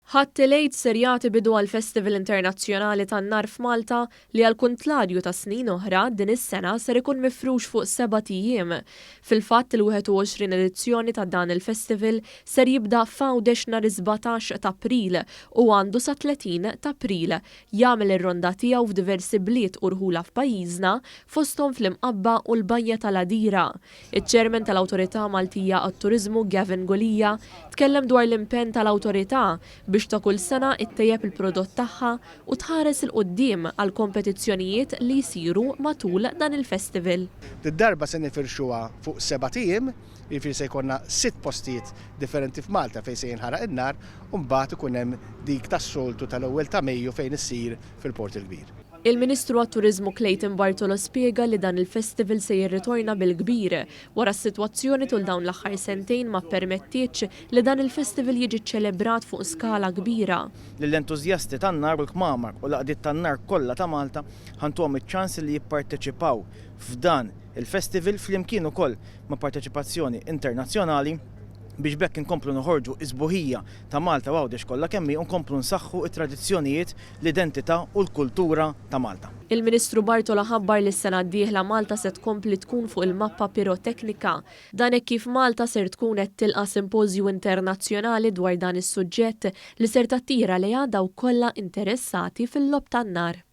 Ħadd-Tillejt ser jagħti bidu għal Festival Internazzjonali tan-Nar f'Malta li għal kuntladju ta' snin oħra din is-sena ser ikun mifrux fuq 7 ijiem. Fil-fatt il-21 edizzjoni ta' dan il-festival ser jibda f'Għawdex nhar 17 ta' April u għandu sa 30 ta' April jagħmel ir-ronda tiegħu f'diversi bliet urħula f'pajjiżna fosthom fl-Imqabba u l-Banja tal-Għadira. Iċ-Chairman tal-Awtorità Maltija għat-Turiżmu Gavin Golija tkellem dwar l-impenn tal-awtorità biex ta' kull sena ittejjeb il-prodott tagħha u tħares il-qudiem għal kompetizzjonijiet li jsiru matul dan il-festival. Darba se nifirxuha fuq 7 ijiem, jiġifieri se jkollna 6 postijiet differenti f'Malta fejn se jinħaraq in-nar u mbagħad ikun hemm dik tas-soltu tal-ewwel ta' Mejju fejn issir fil-Port il-Kbir. Il-Ministru għat-Turiżmu Clayton Bartolo spjega li dan il-festival se jirritorna bil-kbir wara s-sitwazzjoni tul dawn l-aħħar sentejn ma permettitx li dan il-festival jiġi ċelebrat fuq skala kbira. Lill-entużjasti tan-nar u l-kmamar u laqdiet tan-nar kollha ta' Malta ħantuhom iċ-ċans li jipparteċipaw f'dan il-festival flimkien ukoll ma' parteċipazzjoni internazzjonali biex bekk inkomplu noħorġu isbuħija ta' Malta u Għawdex kollha kemm u nkomplu nsaħħu t-tradizzjonijiet, l-identità u l-kultura ta' Malta. Il-Ministru Bartolo ħabbar li s-sena d-dieħla Malta se tkompli tkun fuq il-mappa piroteknika. Dan hekk kif Malta ser tkun qed tilqa' simpożju internazzjonali dwar dan is-suġġett li ser tattira lejha dawk kollha interessati fil-lob tan-nar.